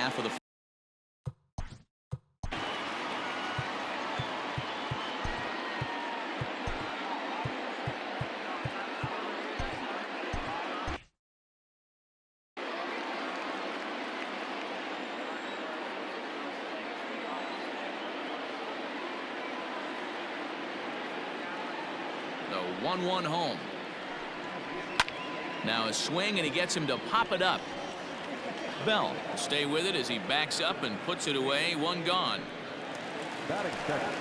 half of the. The 1-1 home. Now a swing, and he gets him to pop it up. Bell will stay with it as he backs up and puts it away. One gone.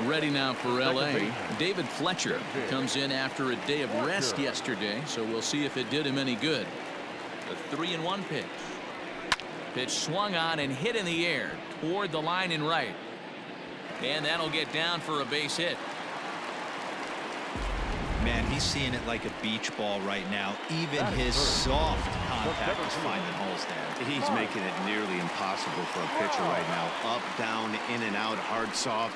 Ready now for L.A. David Fletcher comes in after a day of rest yesterday, so we'll see if it did him any good. The 3-1 pitch. Pitch swung on and hit in the air toward the line and right. And that'll get down for a base hit. Man, he's seeing it like a beach ball right now. Even his soft contact is finding holes there. He's making it nearly impossible for a pitcher right now. Up, down, in and out, hard, soft.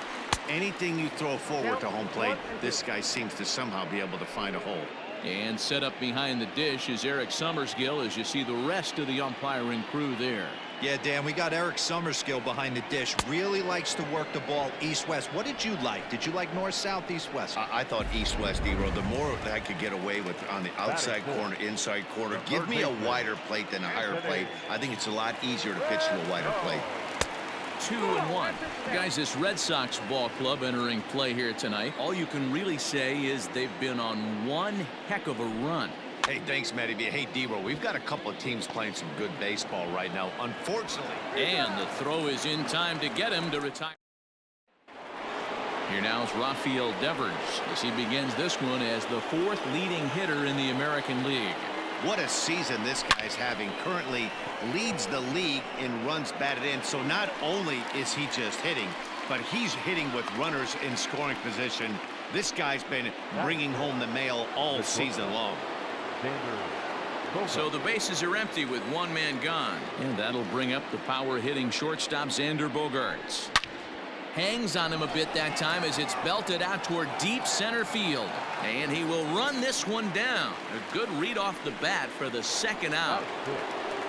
Anything you throw forward to home plate, this guy seems to somehow be able to find a hole. And set up behind the dish is Eric Summerskill as you see the rest of the umpiring crew there. Yeah, Dan, we got Eric Summerskill behind the dish. Really likes to work the ball east-west. What did you like? Did you like north-south, east-west? I thought east-west, D-Row. The more that I could get away with on the outside corner, inside corner, give me a wider plate than a higher plate. I think it's a lot easier to pitch to a wider plate. 2-1. Guys, this Red Sox ball club entering play here tonight. All you can really say is they've been on one heck of a run. Hey, thanks, Matty B. Hey, D-Row, we've got a couple of teams playing some good baseball right now, unfortunately. And the throw is in time to get him to retire. Here now is Rafael Devers as he begins this one as the 4th leading hitter in the American League. What a season this guy's having. Currently leads the league in runs batted in. So not only is he just hitting, but he's hitting with runners in scoring position. This guy's been bringing home the mail all season long. So the bases are empty with one man gone, and that'll bring up the power hitting shortstop Xander Bogaerts. Hangs on him a bit that time as it's belted out toward deep center field, and he will run this one down. A good read off the bat for the 2nd out.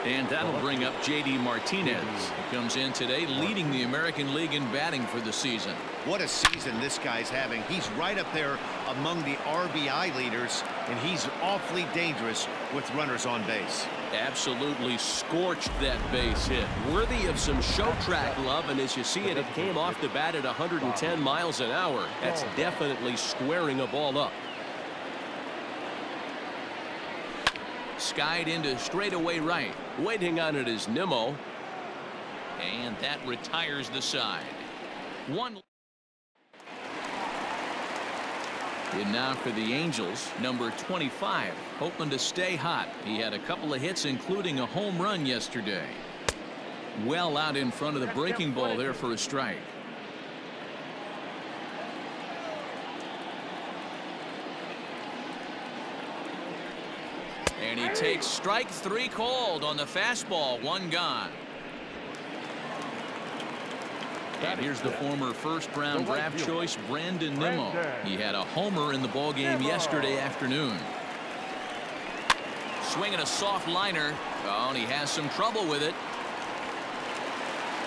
And that'll bring up J.D. Martinez, who comes in today leading the American League in batting for the season. What a season this guy's having. He's right up there among the RBI leaders, and he's awfully dangerous with runners on base. Absolutely scorched that base hit. Worthy of some show track love, and as you see it, it came off the bat at 110 miles an hour. That's definitely squaring a ball up. Skied into straightaway right. Waiting on it is Nimmo. And that retires the side. One. And now for the Angels, number 25, hoping to stay hot. He had a couple of hits, including a home run yesterday. Well out in front of the breaking ball there for a strike. And he takes strike 3 called on the fastball. 1 gone. And here's the former first-round draft choice, Brandon Nimmo. He had a homer in the ballgame yesterday afternoon. Swinging a soft liner. Oh, and he has some trouble with it.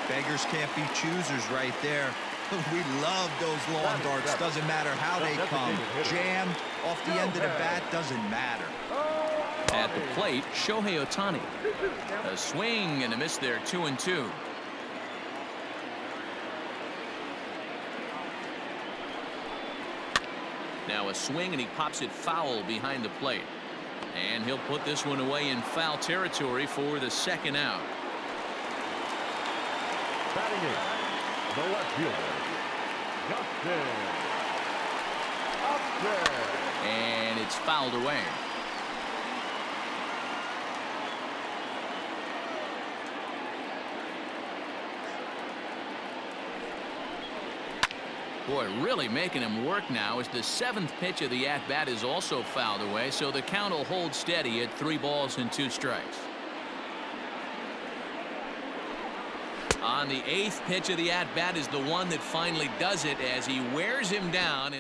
Beggars can't be choosers right there. We love those long darts. Doesn't matter how they come. Jammed off the end of the bat, doesn't matter. At the plate, Shohei Ohtani. A swing and a miss there, 2-2. Now a swing, and he pops it foul behind the plate. And he'll put this one away in foul territory for the 2nd out. Batting in, the left fielder, Justin Upton. And it's fouled away. Boy, really making him work now as the 7th pitch of the at-bat is also fouled away, so the count will hold steady at 3 balls and 2 strikes. On the 8th pitch of the at-bat is the one that finally does it as he wears him down.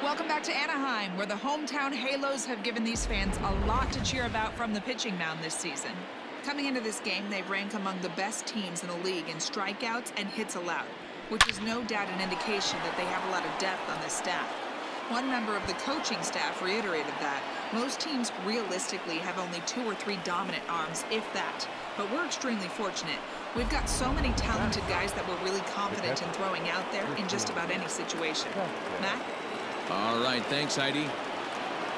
Welcome back to Anaheim, where the hometown Halos have given these fans a lot to cheer about from the pitching mound this season. Coming into this game, they rank among the best teams in the league in strikeouts and hits allowed, which is no doubt an indication that they have a lot of depth on this staff. One member of the coaching staff reiterated that most teams realistically have only 2 or 3 dominant arms, if that. But we're extremely fortunate. We've got so many talented guys that we're really confident in throwing out there in just about any situation. Matt? All right, thanks, Heidi.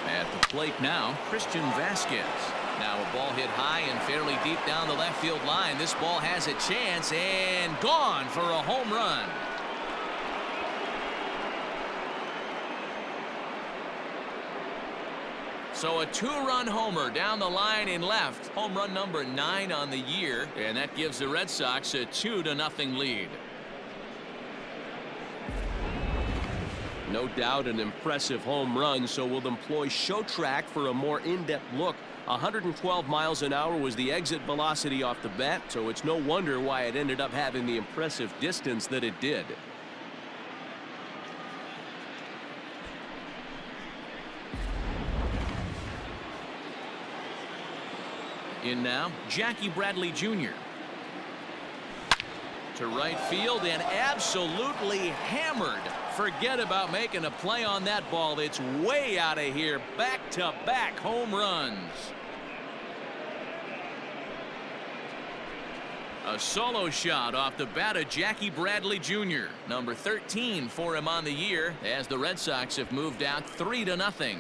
At the plate now, Christian Vasquez. Now a ball hit high and fairly deep down the left field line. This ball has a chance and gone for a home run. So a 2-run homer down the line in left. Home run number 9 on the year, and that gives the Red Sox a 2-0 lead. No doubt an impressive home run, so we'll employ show track for a more in-depth look. 112 miles an hour was the exit velocity off the bat, so it's no wonder why it ended up having the impressive distance that it did. In now, Jackie Bradley Jr. to right field and absolutely hammered. Forget about making a play on that ball. It's way out of here. Back-to-back home runs. A solo shot off the bat of Jackie Bradley Jr. Number 13 for him on the year as the Red Sox have moved out 3-0.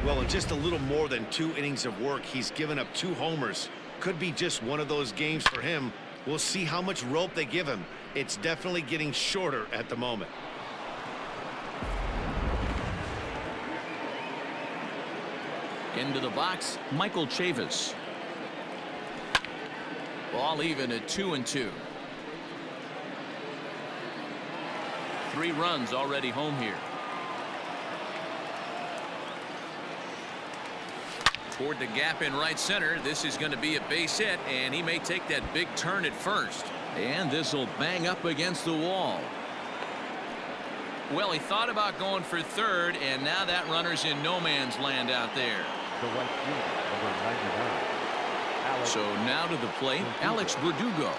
Well, in just a little more than 2 innings of work, he's given up 2 homers. Could be just one of those games for him. We'll see how much rope they give him. It's definitely getting shorter at the moment. Into the box, Michael Chavis. Ball even at 2-2. 3 runs already home here. Toward the gap in right center. This is going to be a base hit, and he may take that big turn at first. And this will bang up against the wall. Well, he thought about going for third, and now that runner's in no man's land out there. The right fielder, number 99. Alex. So now to the plate, Alex Verdugo.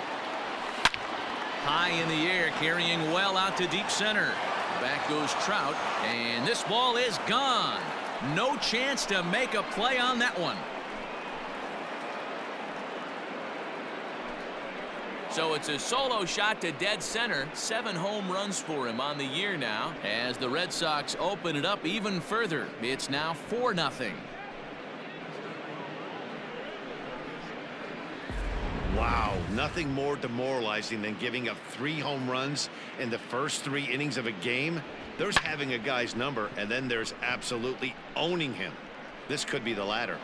High in the air, carrying well out to deep center. Back goes Trout, and this ball is gone. No chance to make a play on that one. So it's a solo shot to dead center. 7 home runs for him on the year now as the Red Sox open it up even further. It's now 4-0. Wow, nothing more demoralizing than giving up 3 home runs in the first 3 innings of a game. There's having a guy's number, and then there's absolutely owning him. This could be the latter.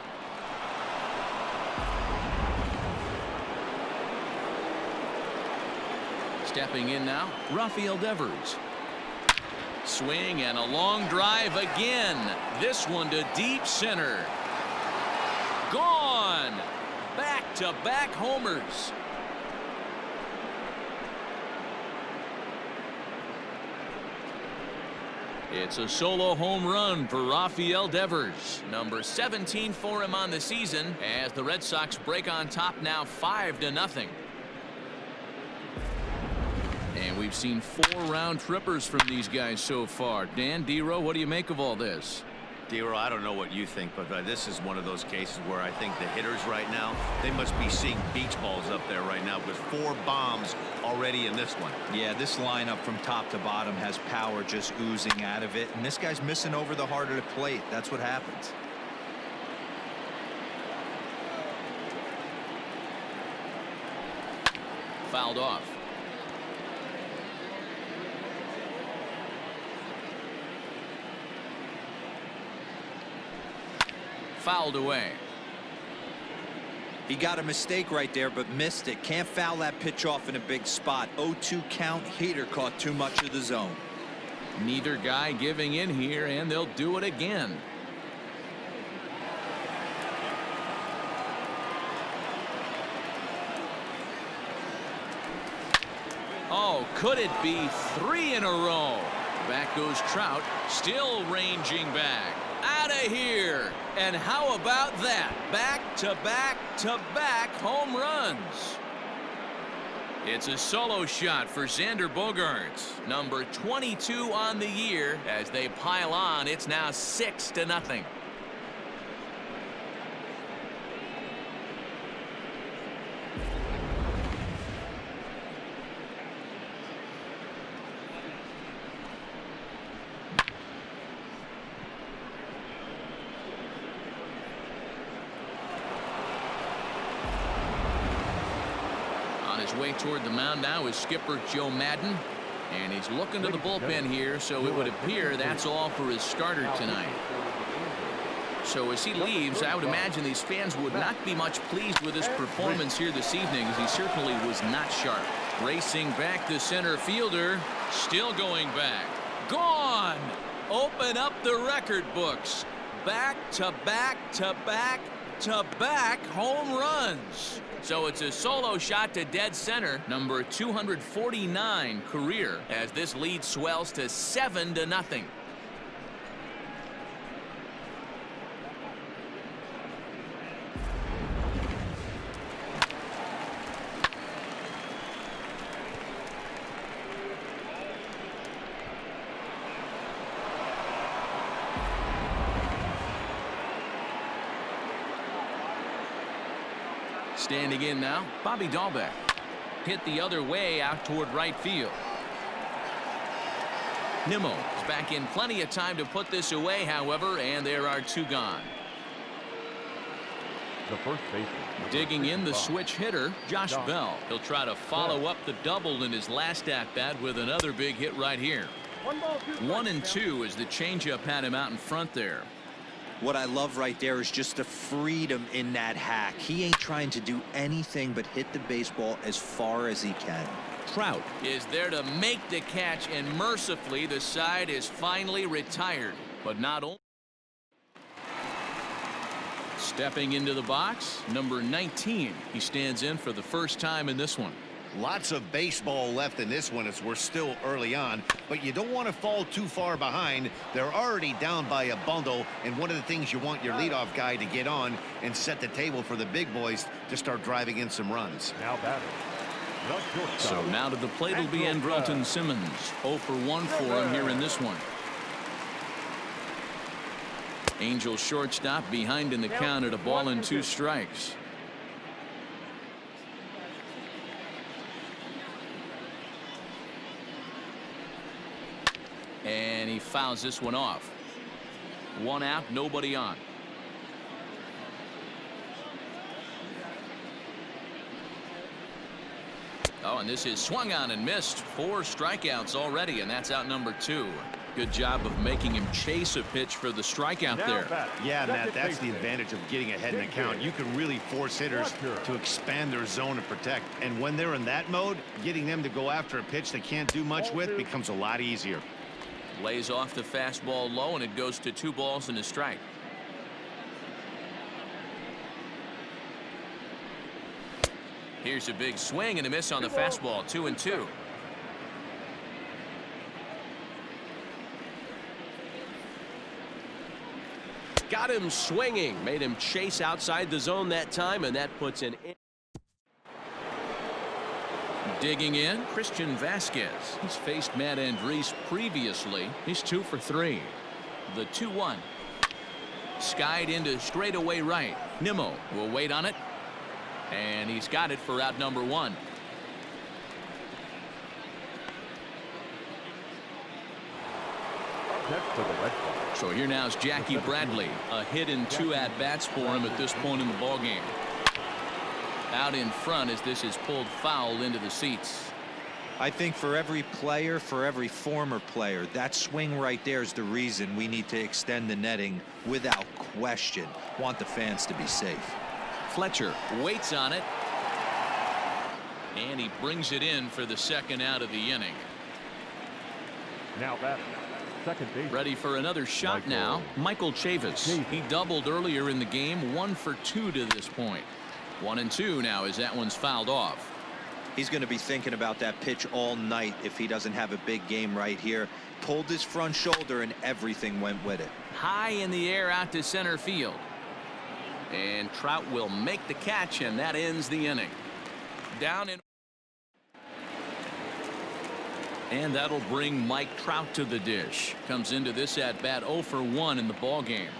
Stepping in now, Rafael Devers. Swing and a long drive again. This one to deep center. Gone. Back-to-back homers. It's a solo home run for Rafael Devers. Number 17 for him on the season as the Red Sox break on top now 5-0. And we've seen 4 round trippers from these guys so far. Dan, D-Row, what do you make of all this? D-Row, I don't know what you think, but this is one of those cases where I think the hitters right now, they must be seeing beach balls up there right now with 4 bombs already in this one. Yeah, this lineup from top to bottom has power just oozing out of it, and this guy's missing over the heart of the plate. That's what happens. Fouled off. Fouled away. He got a mistake right there, but missed it. Can't foul that pitch off in a big spot. 0-2 count. Hader caught too much of the zone. Neither guy giving in here, and they'll do it again. Oh, could it be 3 in a row? Back goes Trout, still ranging back. Out of of here. And how about that? Back-to-back-to-back home runs. It's a solo shot for Xander Bogaerts, number 22 on the year. As they pile on, it's now 6-0. Way toward the mound now is skipper Joe Madden, and he's looking to the bullpen here, so it would appear that's all for his starter tonight. So as he leaves, I would imagine these fans would not be much pleased with his performance here this evening, as he certainly was not sharp. Racing back, the center fielder, still going back. Gone! Open up the record books. Back-to-back-to-back-to-back home runs. So it's a solo shot to dead center, number 249 career, as this lead swells to 7-0. Standing in now, Bobby Dahlbeck. Hit the other way out toward right field. Nimmo is back in plenty of time to put this away, however, and there are 2 gone. The first baseman. Digging in the switch hitter, Josh Bell. He'll try to follow up the double in his last at-bat with another big hit right here. 1-2 as the changeup had him out in front there. What I love right there is just the freedom in that hack. He ain't trying to do anything but hit the baseball as far as he can. Trout is there to make the catch, and mercifully the side is finally retired. But not only. Stepping into the box, number 19. He stands in for the first time in this one. Lots of baseball left in this one as we're still early on, but you don't want to fall too far behind. They're already down by a bundle, and one of the things you want your leadoff guy to get on and set the table for the big boys to start driving in some runs. Now batting. So now to the plate will be Andrelton Simmons. 0 for 1 for him here in this one. Angel shortstop behind in the count at a ball and 2 strikes. And he fouls this one off. 1 out, nobody on. Oh, and this is swung on and missed. 4 strikeouts already, and that's out number 2. Good job of making him chase a pitch for the strikeout there. Yeah, Matt, that's the advantage of getting ahead in the count. You can really force hitters to expand their zone and protect. And when they're in that mode, getting them to go after a pitch they can't do much with becomes a lot easier. Lays off the fastball low, and it goes to 2 balls and a strike. Here's a big swing and a miss on the fastball. 2-2. Got him swinging, made him chase outside the zone that time, and that puts an in. Digging in, Christian Vasquez. He's faced Matt Andriese previously. He's 2 for 3. The 2-1. Skied into straightaway right. Nimmo will wait on it. And he's got it for out number 1. So here now is Jackie Bradley. A hit in 2 at-bats for him at this point in the ballgame. Out in front as this is pulled foul into the seats. I think for every player, for every former player, that swing right there is the reason we need to extend the netting without question. Want the fans to be safe. Fletcher waits on it. And he brings it in for the 2nd out of the inning. Now batting. Second base. Ready for another shot now. Michael Chavis. He doubled earlier in the game. 1 for 2 to this point. 1-2 now as that one's fouled off. He's going to be thinking about that pitch all night if he doesn't have a big game right here. Pulled his front shoulder and everything went with it. High in the air out to center field. And Trout will make the catch, and that ends the inning. Down in. And that'll bring Mike Trout to the dish. Comes into this at bat 0 for 1 in the ball game.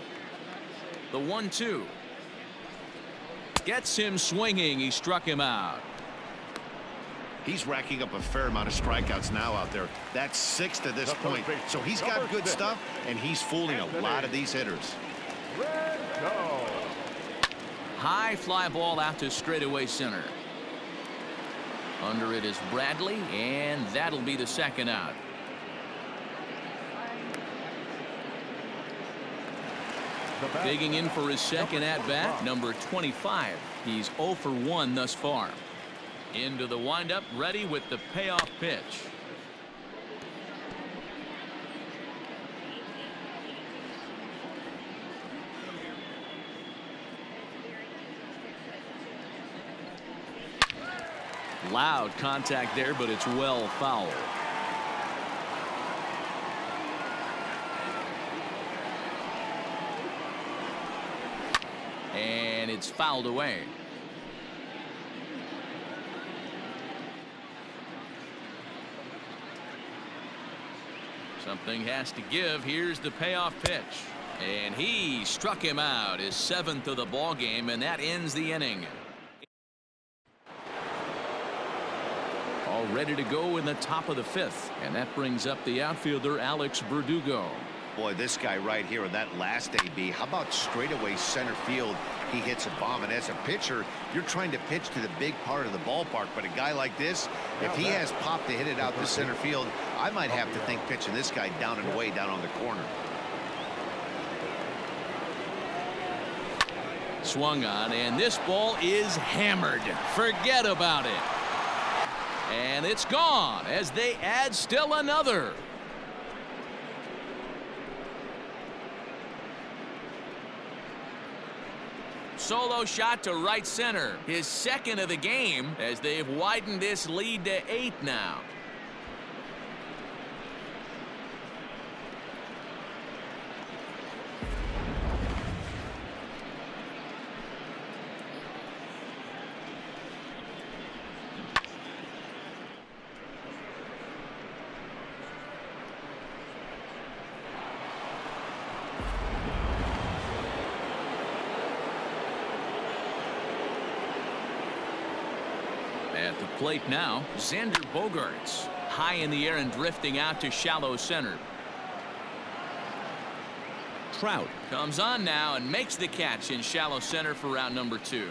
The 1-2. Gets him swinging. He struck him out. He's racking up a fair amount of strikeouts now out there. That's 6 to this point. So he's got good stuff, and he's fooling a lot of these hitters. High fly ball out to straightaway center. Under it is Bradley, and that'll be the second out. Digging in for his second at bat, number 25. He's 0 for 1 thus far. Into the windup, ready with the payoff pitch. Loud contact there, but it's well fouled. And it's fouled away. Something has to give. Here's the payoff pitch. And he struck him out, his 7th of the ball game, and that ends the inning. All ready to go in the top of the 5th, and that brings up the outfielder Alex Verdugo. Boy, this guy right here in that last AB, how about straightaway center field? He hits a bomb, and as a pitcher, you're trying to pitch to the big part of the ballpark, but a guy like this, if he has pop to hit it out to center field, I might have to think pitching this guy down and way down on the corner. Swung on, and this ball is hammered. Forget about it. And it's gone as they add still another. Solo shot to right center, his 2nd of the game, as they've widened this lead to 8 now. At the plate now, Xander Bogaerts. High in the air and drifting out to shallow center. Trout comes on now and makes the catch in shallow center for round number 2.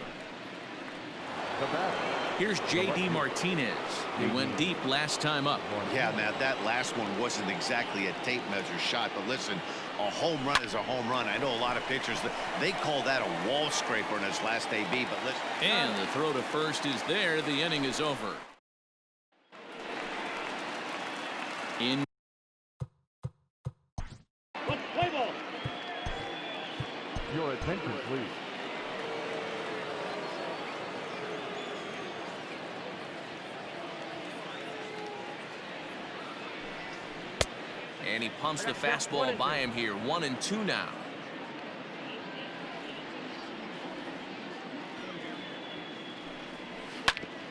Here's J.D. Martinez. He went deep last time up. Yeah, man, that last one wasn't exactly a tape measure shot, but listen, a home run is a home run. I know a lot of pitchers, they call that a wall scraper in his last AB, but listen. And the throw to first is there. The inning is over. In Your attention, please. And he pumps the fastball by him here. 1-2 now.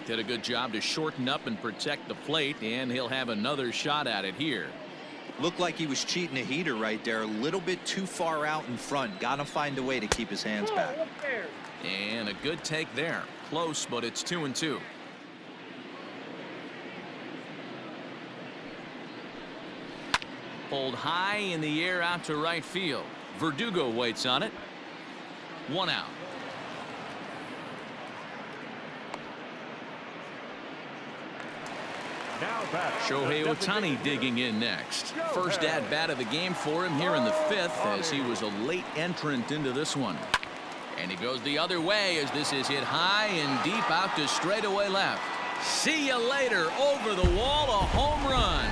Did a good job to shorten up and protect the plate, and he'll have another shot at it here. Looked like he was cheating a heater right there. A little bit too far out in front. Got to find a way to keep his hands back. And a good take there. Close, but it's 2-2. Pulled high in the air out to right field. Verdugo waits on it. 1 out. Shohei Ohtani digging in next. First at bat of the game for him here in the 5th, as he was a late entrant into this one. And he goes the other way as this is hit high and deep out to straightaway left. See you later. Over the wall, a home run.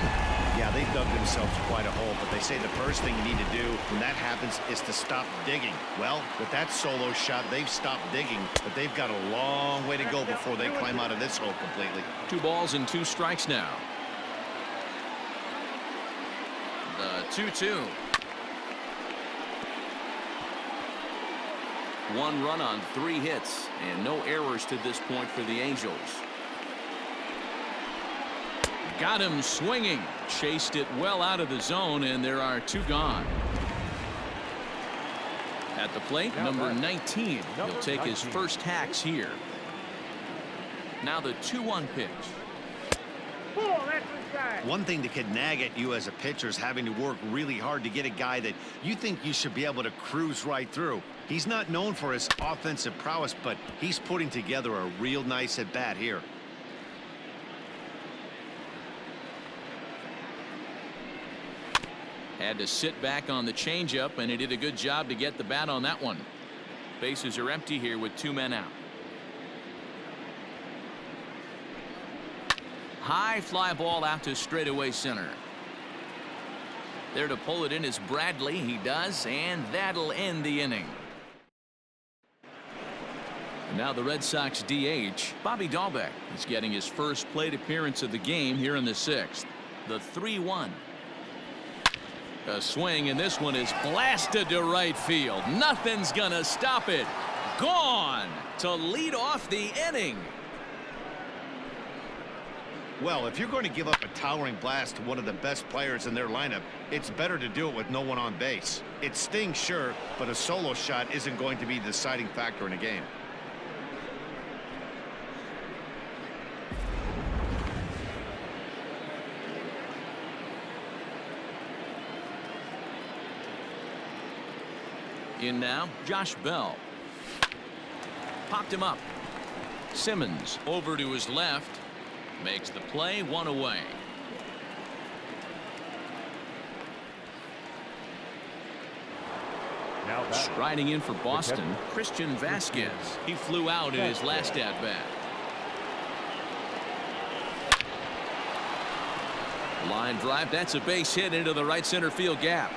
Yeah, they've dug themselves quite a hole, but they say the first thing you need to do when that happens is to stop digging. Well, with that solo shot, they've stopped digging, but they've got a long way to go before they climb out of this hole completely. 2 balls and 2 strikes now. The 2-2. 1 run on 3 hits and no errors to this point for the Angels. Got him swinging. Chased it well out of the zone, and there are 2 gone. At the plate, number 19. He'll take his first hacks here. Now the 2-1 pitch. One thing that could nag at you as a pitcher is having to work really hard to get a guy that you think you should be able to cruise right through. He's not known for his offensive prowess, but he's putting together a real nice at bat here. Had to sit back on the changeup, and he did a good job to get the bat on that one. Bases are empty here with 2 men out. High fly ball out to straightaway center. There to pull it in is Bradley. He does, and that'll end the inning. And now the Red Sox DH, Bobby Dahlbeck, is getting his first plate appearance of the game here in the 6th. The 3-1. A swing, and this one is blasted to right field. Nothing's gonna stop it. Gone to lead off the inning. Well, if you're going to give up a towering blast to one of the best players in their lineup, it's better to do it with no one on base. It stings, sure, but a solo shot isn't going to be the deciding factor in a game. In now, Josh Bell. Popped him up. Simmons over to his left. Makes the play, 1 away. Now back. Striding in for Boston, Christian Vasquez. He flew out in his last at-bat. Line drive. That's a base hit into the right center field gap.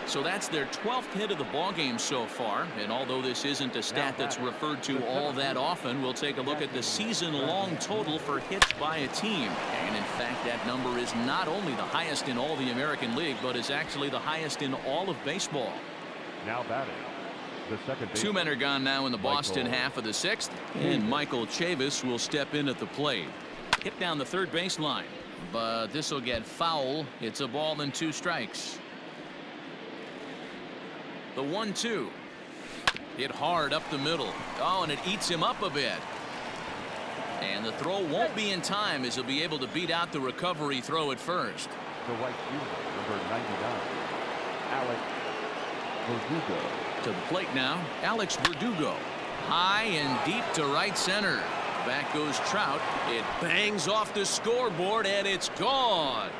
So that's their 12th hit of the ballgame so far. And although this isn't a stat that's referred to all that often, we'll take a look at the season-long total for hits by a team. And in fact, that number is not only the highest in all the American League, but is actually the highest in all of baseball. Now batting. The second baseman. 2 men are gone now in the Boston half of the 6th. And Michael Chavis will step in at the plate. Hit down the third baseline. But this will get foul. It's a ball and 2 strikes. The 1-2. Hit hard up the middle. Oh, and it eats him up a bit. And the throw won't be in time as he'll be able to beat out the recovery throw at first. The right fielder, number 99, Alex Verdugo. To the plate now, Alex Verdugo. High and deep to right center. Back goes Trout. It bangs off the scoreboard, and it's gone.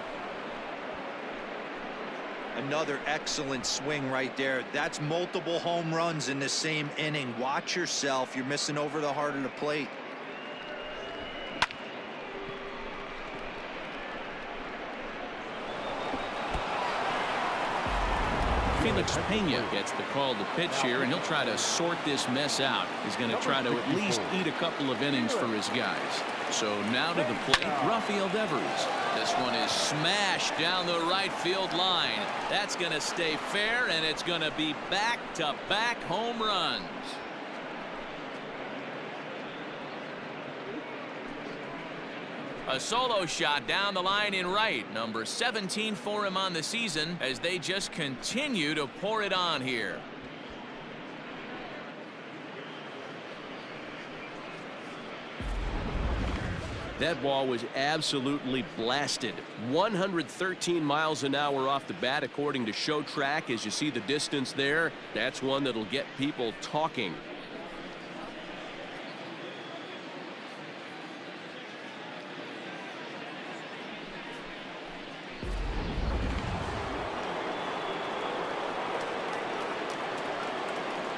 Another excellent swing right there. That's multiple home runs in the same inning. Watch yourself. You're missing over the heart of the plate. Felix Pena gets the call to pitch here, and he'll try to sort this mess out. He's going to try to at least eat a couple of innings for his guys. So now to the plate, Rafael Devers. This one is smashed down the right field line. That's going to stay fair, and it's going to be back-to-back home runs. A solo shot down the line in right. Number 17 for him on the season as they just continue to pour it on here. That ball was absolutely blasted. 113 miles an hour off the bat, according to Show Track. As you see the distance there, that's one that'll get people talking.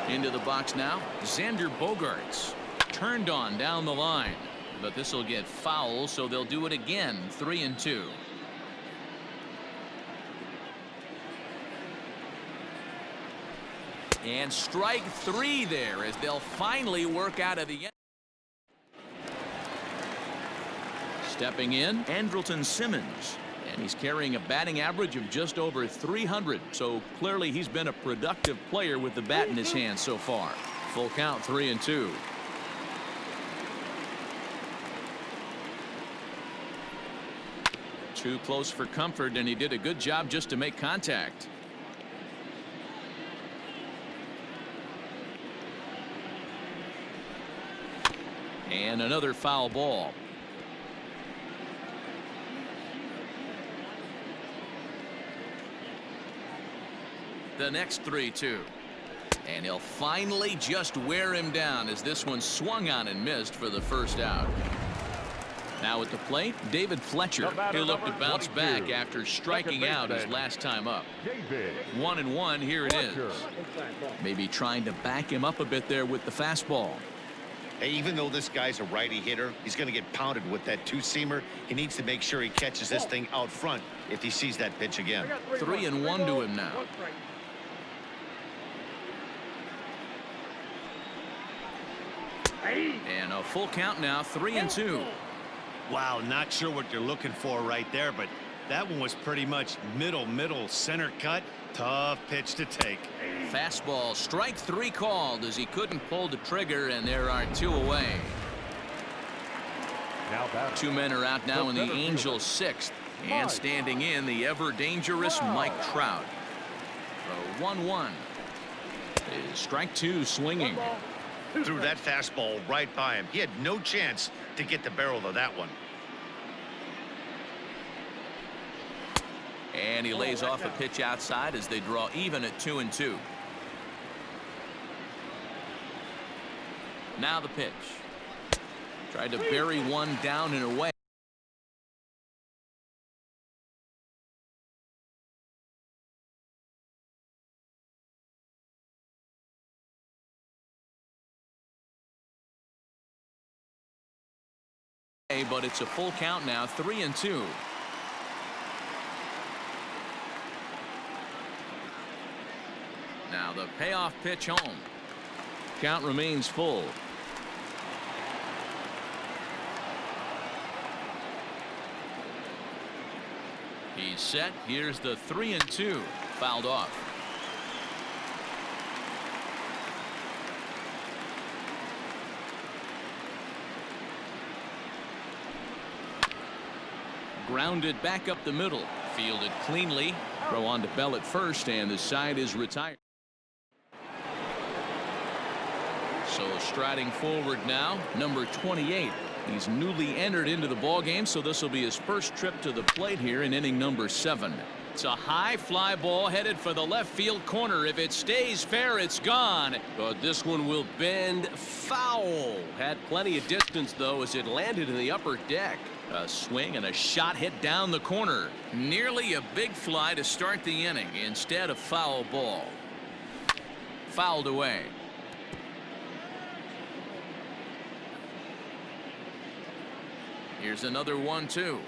Into the box now, Xander Bogaerts. Turned on down the line. but this will get foul, so they'll do it again. 3-2. And strike 3 there as they'll finally work out of the end. Stepping in, Andrelton Simmons. And he's carrying a batting average of just over 300. So clearly he's been a productive player with the bat in his hand so far. Full count, 3-2. Too close for comfort, and he did a good job just to make contact. And another foul ball. The next 3-2. And he'll finally just wear him down as this one swung on and missed for the first out. Now at the plate, David Fletcher. He'll look to bounce back after striking out his last time up. 1-1, here it is. Maybe trying to back him up a bit there with the fastball. Hey, even though this guy's a righty hitter, he's going to get pounded with that two-seamer. He needs to make sure he catches this thing out front if he sees that pitch again. 3-1 to him now. And a full count now, 3-2. Wow, not sure what you're looking for right there, but that one was pretty much middle center cut. Tough pitch to take. Fastball, strike 3 called as he couldn't pull the trigger, and there are 2 away. Now 2 men are out now in the Angels' 6th, and standing in the ever dangerous Mike Trout. The 1-1 is strike 2 swinging. Threw that fastball right by him. He had no chance to get the barrel of that one. And he lays off a pitch outside as they draw even at 2-2. Now the pitch. Tried to bury one down and away. But it's a full count now, 3-2. Now the payoff pitch home. Count remains full. He's set. Here's the 3-2. Fouled off. Grounded back up the middle. Fielded cleanly. Throw on to Bell at first, and the side is retired. So striding forward now, number 28. He's newly entered into the ball game, so this will be his first trip to the plate here in inning number 7. It's a high fly ball headed for the left field corner. If it stays fair, it's gone. But this one will bend foul. Had plenty of distance, though, as it landed in the upper deck. A swing and a shot hit down the corner. Nearly a big fly to start the inning. Instead, a foul ball. Fouled away. Here's another 1-2.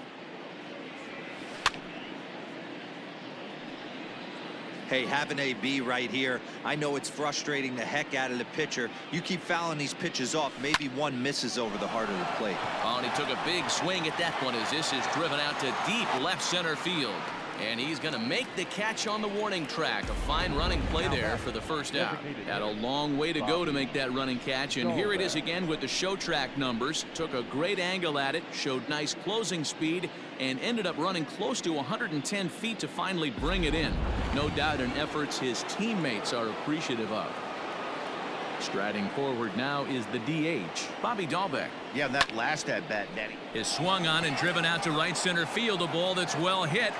Hey, have an AB right here. I know it's frustrating the heck out of the pitcher. You keep fouling these pitches off, maybe one misses over the heart of the plate. Oh, and he took a big swing at that one as this is driven out to deep left center field. And he's going to make the catch on the warning track. A fine running play there for the first out. Had a long way to go to make that running catch, and here it is again with the show track numbers. Took a great angle at it, showed nice closing speed, and ended up running close to 110 feet to finally bring it in. No doubt in efforts his teammates are appreciative of. Striding forward now is the DH, Bobby Dahlbeck. Yeah, that last at bat, Danny. Is swung on and driven out to right center field. A ball that's well hit.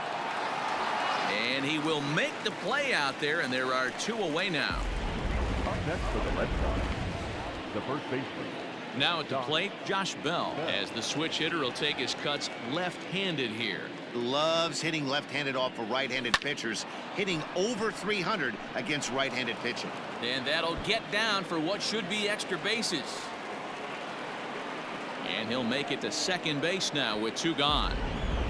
And he will make the play out there, and there are 2 away now. Up next for the Red Sox, the first baseman. Now at the plate, Josh Bell, as the switch hitter will take his cuts left-handed here. Loves hitting left-handed off of right-handed pitchers, hitting over 300 against right-handed pitching. And that'll get down for what should be extra bases. And he'll make it to second base now with 2 gone.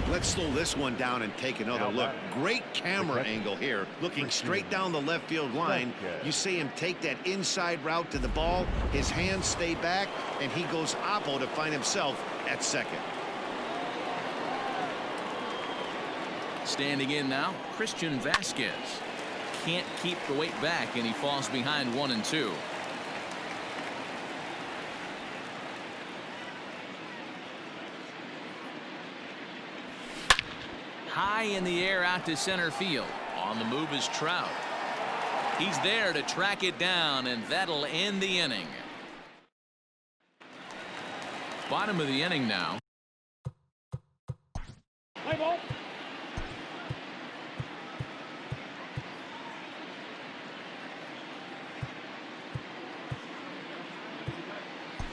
Let's slow this one down and take another look. Great camera angle here, looking straight down the left field line. You see him take that inside route to the ball. His hands stay back, and he goes oppo to find himself at second. Standing in now, Christian Vasquez. Can't keep the weight back, and he falls behind 1 and 2. High in the air out to center field. On the move is Trout. He's there to track it down, and that'll end the inning. Bottom of the inning now. Play ball.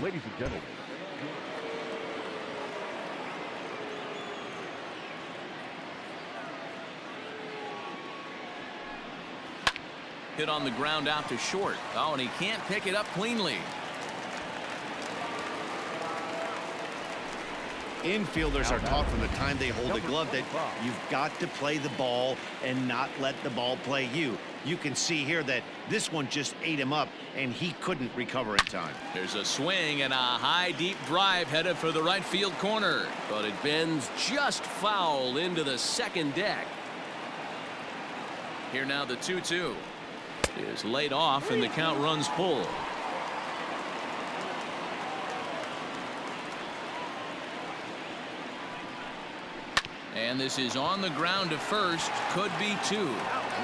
Ladies and gentlemen, Hit on the ground out to short. Oh, and he can't pick it up cleanly. Infielders are taught from the time they hold the glove that you've got to play the ball and not let the ball play you. You can see here that this one just ate him up, and he couldn't recover in time. There's a swing and a high deep drive headed for the right field corner. But it bends just foul into the second deck. Here now the 2-2 is laid off, and the count runs full. And this is on the ground to first. Could be 2.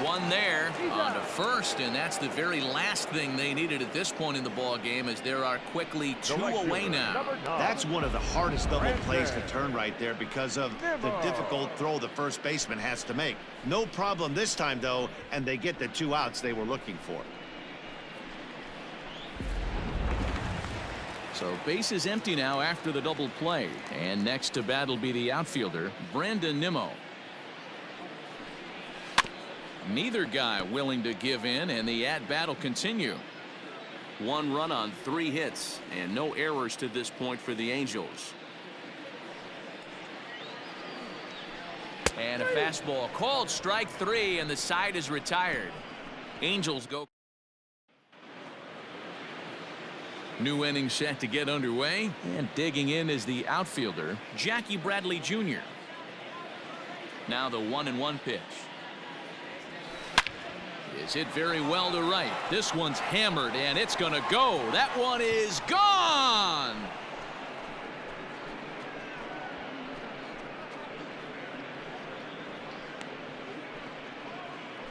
1 there on to first, and that's the very last thing they needed at this point in the ball game, as there are quickly 2 away now. That's one of the hardest double plays to turn right there because of the difficult throw the first baseman has to make. No problem this time, though, and they get the 2 outs they were looking for. So base is empty now after the double play, and next to bat will be the outfielder Brandon Nimmo. Neither guy willing to give in, and the at-bat will continue. 1 run on 3 hits, and no errors to this point for the Angels. And a fastball called strike 3, and the side is retired. Angels go. New inning set to get underway, and digging in is the outfielder Jackie Bradley Jr. Now the 1-1 pitch. Is hit very well to right. This one's hammered, and it's going to go. That one is gone.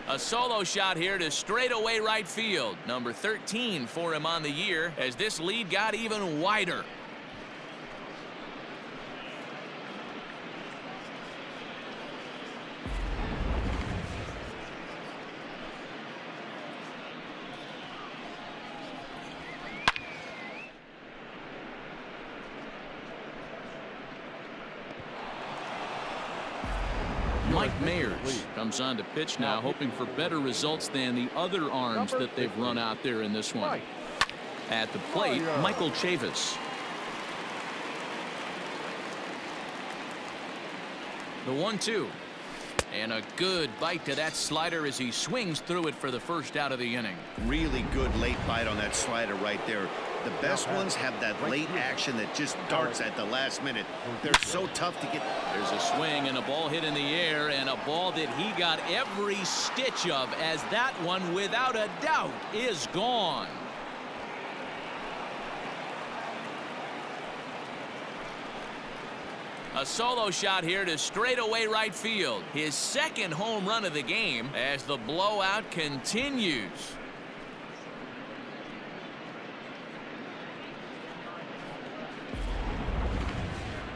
A solo shot here to straightaway right field. Number 13 for him on the year, as this lead got even wider. Mike Mayers comes on to pitch now, hoping for better results than the other arms that they've run out there in this one. At the plate, Michael Chavis. The 1-2. And a good bite to that slider as he swings through it for the first out of the inning. Really good late bite on that slider right there. The best ones have that late action that just darts at the last minute. They're so tough to get. There's a swing and a ball hit in the air, and a ball that he got every stitch of, as that one, without a doubt, is gone. A solo shot here to straightaway right field. His second home run of the game as the blowout continues.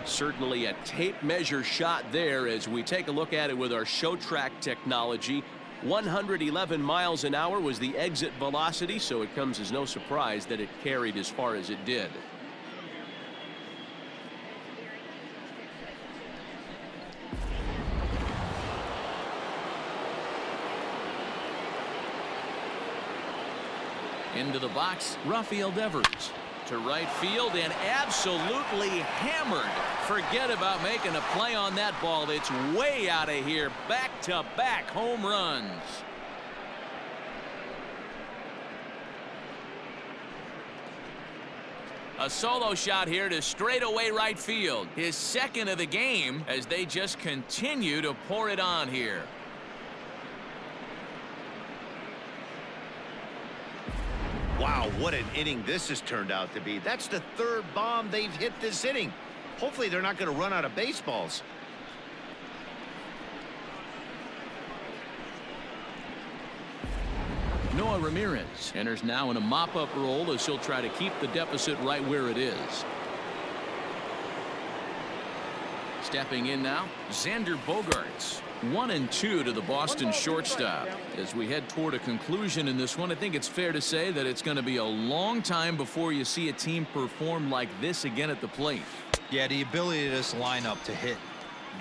Certainly a tape measure shot there as we take a look at it with our show track technology. 111 miles an hour was the exit velocity, so it comes as no surprise that it carried as far as it did. Into the box, Rafael Devers. to right field and absolutely hammered. Forget about making a play on that ball. It's way out of here. Back-to-back home runs. A solo shot here to straightaway right field. His second of the game as they just continue to pour it on here. Wow, what an inning this has turned out to be. That's the third bomb they've hit this inning. Hopefully they're not going to run out of baseballs. Noah Ramirez enters now in a mop-up role as he'll try to keep the deficit right where it is. Stepping in now, Xander Bogaerts. 1-2 to the Boston shortstop. As we head toward a conclusion in this one, I think it's fair to say that it's going to be a long time before you see a team perform like this again at the plate. Yeah, the ability of this lineup to hit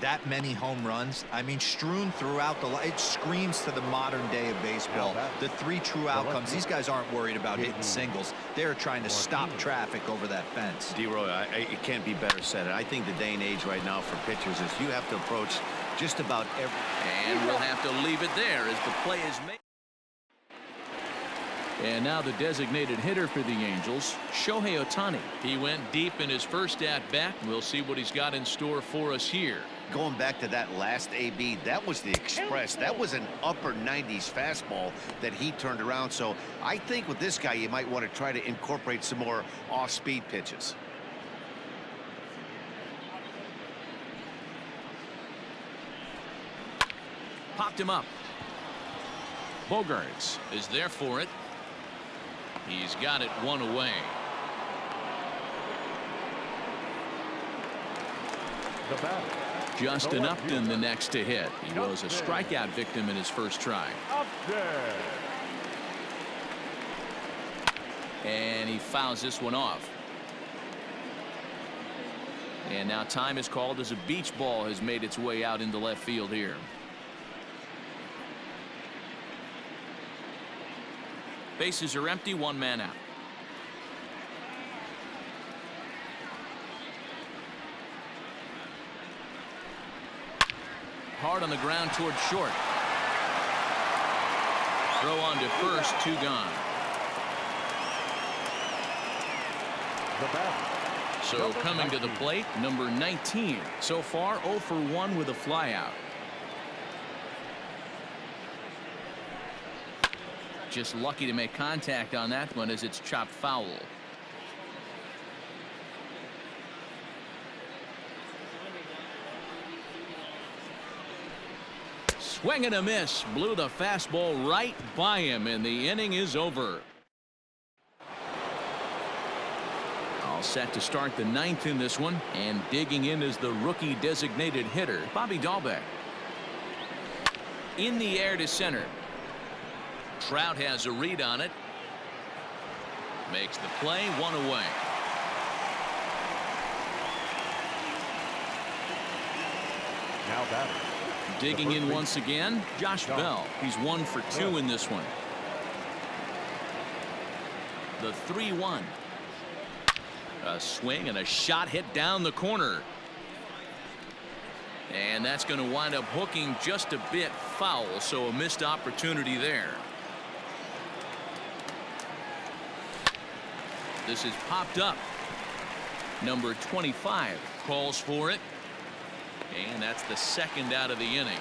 that many home runs, I mean, strewn throughout it screams to the modern day of baseball. The 3 true outcomes. These guys aren't worried about hitting singles. They're trying to stop traffic over that fence. D-Roy, it can't be better said. I think the day and age right now for pitchers is you have to approach just about every. And we'll have to leave it there as the play is made. And now the designated hitter for the Angels, Shohei Ohtani. He went deep in his first at-bat. We'll see what he's got in store for us here. Going back to that last AB, that was the express. That was an upper 90s fastball that he turned around. So I think with this guy, you might want to try to incorporate some more off-speed pitches. Popped him up. Bogaerts is there for it. He's got it 1 away. The batter. Justin Upton the next to hit. He was a strikeout victim in his first try. And he fouls this one off. And now time is called as a beach ball has made its way out into left field here. Bases are empty, 1 man out. Hard on the ground towards short. Throw on to first, 2 gone. So coming to the plate, number 19. So far 0 for 1 with a flyout. Just lucky to make contact on that one as it's chopped foul. Swing and a miss. Blew the fastball right by him, and the inning is over. All set to start the 9th in this one, and digging in is the rookie designated hitter, Bobby Dahlbeck. In the air to center. Trout has a read on it. Makes the play, 1 away. Now batter. Digging in once again, Josh Bell. He's 1 for 2 in this one. The 3-1. A swing and a shot hit down the corner. And that's going to wind up hooking just a bit foul, so a missed opportunity there. This is popped up. Number 25 calls for it. And that's the 2nd out of the inning.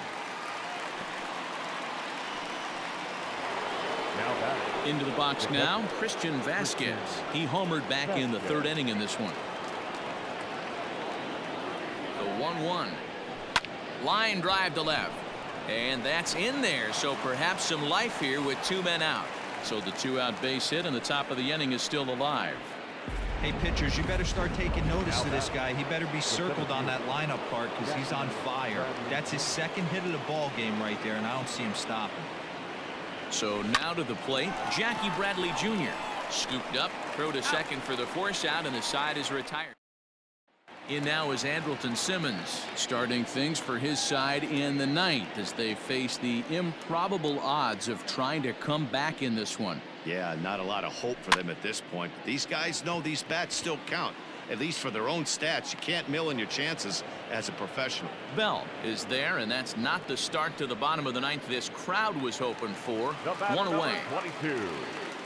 Into the box now, Christian Vasquez. He homered back in the 3rd inning in this one. The 1-1. Line drive to left. And that's in there, so perhaps some life here with 2 men out. So the 2-out base hit and the top of the inning is still alive. Hey, pitchers, you better start taking notice of this guy. He better be circled on that lineup part because he's on fire. That's his 2nd hit of the ball game right there, and I don't see him stopping. So now to the plate, Jackie Bradley Jr. Scooped up, throw to second for the force out, and the side is retired. In now is Andrelton Simmons, starting things for his side in the ninth as they face the improbable odds of trying to come back in this one. Yeah, not a lot of hope for them at this point. But these guys know these bats still count, at least for their own stats. You can't mill in your chances as a professional. Bell is there, and that's not the start to the bottom of the ninth this crowd was hoping for. One away. 22,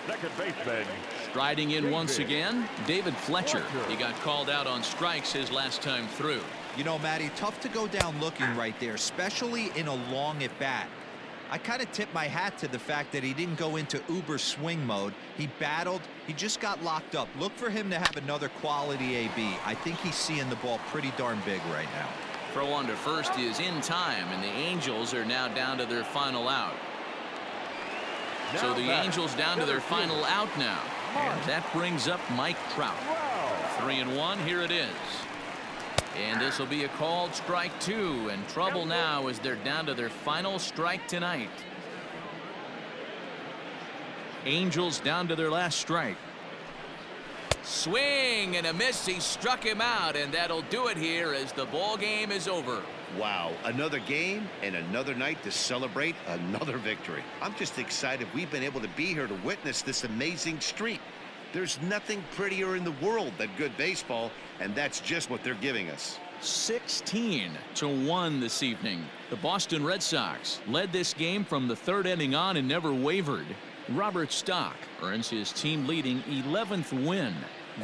second baseman. Striding in once again, David Fletcher. He got called out on strikes his last time through. You know, Matty, tough to go down looking right there, especially in a long at bat. I kind of tip my hat to the fact that he didn't go into uber swing mode. He battled. He just got locked up. Look for him to have another quality AB. I think he's seeing the ball pretty darn big right now. Throw on to first is in time, and the Angels are now down to their final out. So the Angels down to their final out now. And that brings up Mike Trout. 3-1. Here it is. And this will be a called strike two, and trouble now as they're down to their final strike tonight. Angels down to their last strike. Swing and a miss. He struck him out, and that'll do it here as the ball game is over. Wow, another game and another night to celebrate another victory. I'm just excited we've been able to be here to witness this amazing streak. There's nothing prettier in the world than good baseball, and that's just what they're giving us. 16-1 this evening. The Boston Red Sox led this game from the third inning on and never wavered. Robert Stock earns his team-leading 11th win.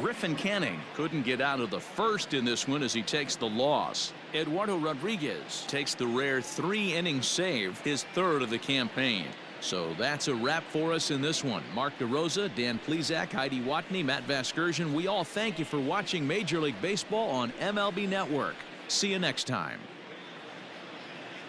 Griffin Canning couldn't get out of the first in this one as he takes the loss. Eduardo Rodriguez takes the rare 3-inning save, his third of the campaign. So that's a wrap for us in this one. Mark DeRosa, Dan Plesac, Heidi Watney, Matt Vasgersian, we all thank you for watching Major League Baseball on MLB Network. See you next time.